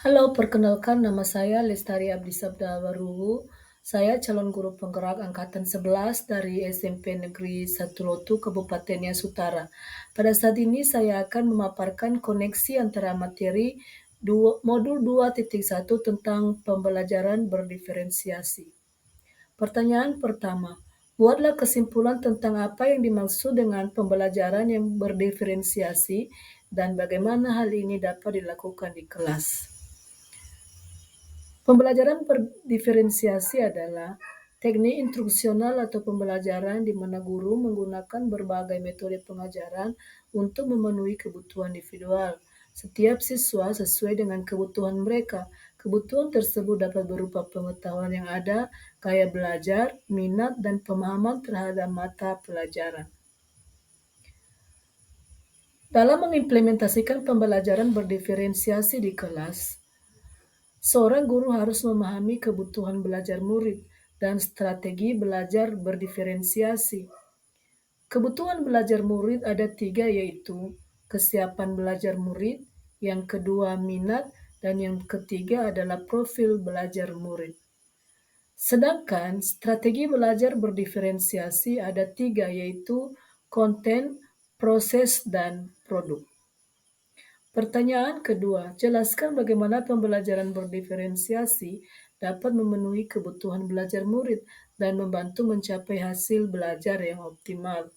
Halo, perkenalkan nama saya Lestari Abdisabda Waruhu. Saya calon guru penggerak angkatan 11 dari SMP Negeri 1 Lotu, Kabupaten Nias Utara. Pada saat ini saya akan memaparkan koneksi antara materi modul 2.1 tentang pembelajaran berdiferensiasi. Pertanyaan pertama, buatlah kesimpulan tentang apa yang dimaksud dengan pembelajaran yang berdiferensiasi dan bagaimana hal ini dapat dilakukan di kelas. Pembelajaran berdiferensiasi adalah teknik instruksional atau pembelajaran di mana guru menggunakan berbagai metode pengajaran untuk memenuhi kebutuhan individual. Setiap siswa sesuai dengan kebutuhan mereka. Kebutuhan tersebut dapat berupa pengetahuan yang ada, gaya belajar, minat, dan pemahaman terhadap mata pelajaran. Dalam mengimplementasikan pembelajaran berdiferensiasi di kelas, seorang guru harus memahami kebutuhan belajar murid dan strategi belajar berdiferensiasi. Kebutuhan belajar murid ada 3, yaitu kesiapan belajar murid, yang kedua minat, dan yang ketiga adalah profil belajar murid. Sedangkan strategi belajar berdiferensiasi ada 3, yaitu konten, proses, dan produk. Pertanyaan kedua, jelaskan bagaimana pembelajaran berdiferensiasi dapat memenuhi kebutuhan belajar murid dan membantu mencapai hasil belajar yang optimal.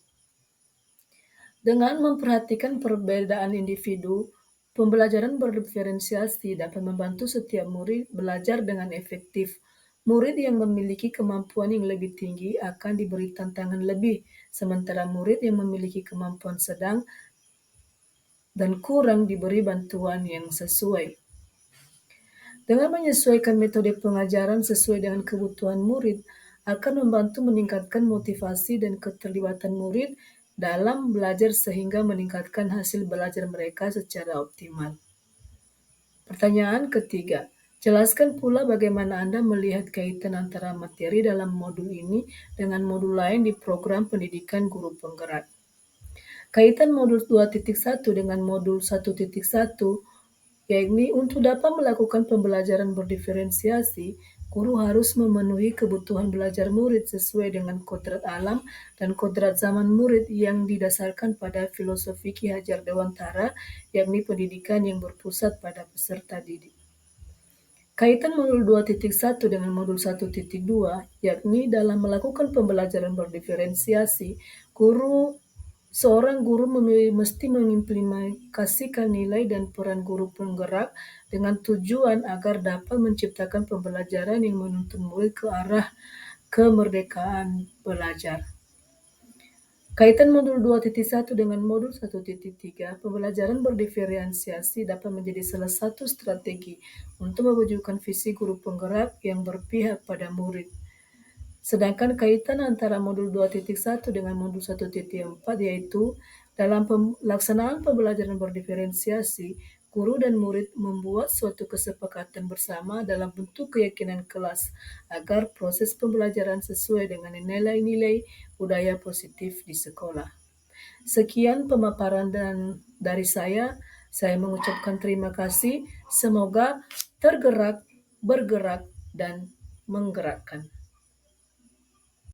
Dengan memperhatikan perbedaan individu, pembelajaran berdiferensiasi dapat membantu setiap murid belajar dengan efektif. Murid yang memiliki kemampuan yang lebih tinggi akan diberi tantangan lebih, sementara murid yang memiliki kemampuan sedang dan kurang diberi bantuan yang sesuai. Dengan menyesuaikan metode pengajaran sesuai dengan kebutuhan murid, akan membantu meningkatkan motivasi dan keterlibatan murid dalam belajar sehingga meningkatkan hasil belajar mereka secara optimal. Pertanyaan ketiga, jelaskan pula bagaimana Anda melihat kaitan antara materi dalam modul ini dengan modul lain di program pendidikan guru penggerak. Kaitan modul 2.1 dengan modul 1.1, yakni untuk dapat melakukan pembelajaran berdiferensiasi, guru harus memenuhi kebutuhan belajar murid sesuai dengan kodrat alam dan kodrat zaman murid yang didasarkan pada filosofi Ki Hajar Dewantara, yakni pendidikan yang berpusat pada peserta didik. Kaitan modul 2.1 dengan modul 1.2, yakni dalam melakukan pembelajaran berdiferensiasi, seorang guru mesti mengimplementasikan nilai dan peran guru penggerak dengan tujuan agar dapat menciptakan pembelajaran yang menuntun murid ke arah kemerdekaan belajar. Kaitan modul 2.1 dengan modul 1.3, pembelajaran berdiferensiasi dapat menjadi salah satu strategi untuk mewujudkan visi guru penggerak yang berpihak pada murid. Sedangkan kaitan antara modul 2.1 dengan modul 1.4, yaitu dalam pelaksanaan pembelajaran berdiferensiasi, guru dan murid membuat suatu kesepakatan bersama dalam bentuk keyakinan kelas agar proses pembelajaran sesuai dengan nilai-nilai budaya positif di sekolah. Sekian pemaparan dari saya mengucapkan terima kasih. Semoga tergerak, bergerak, dan menggerakkan.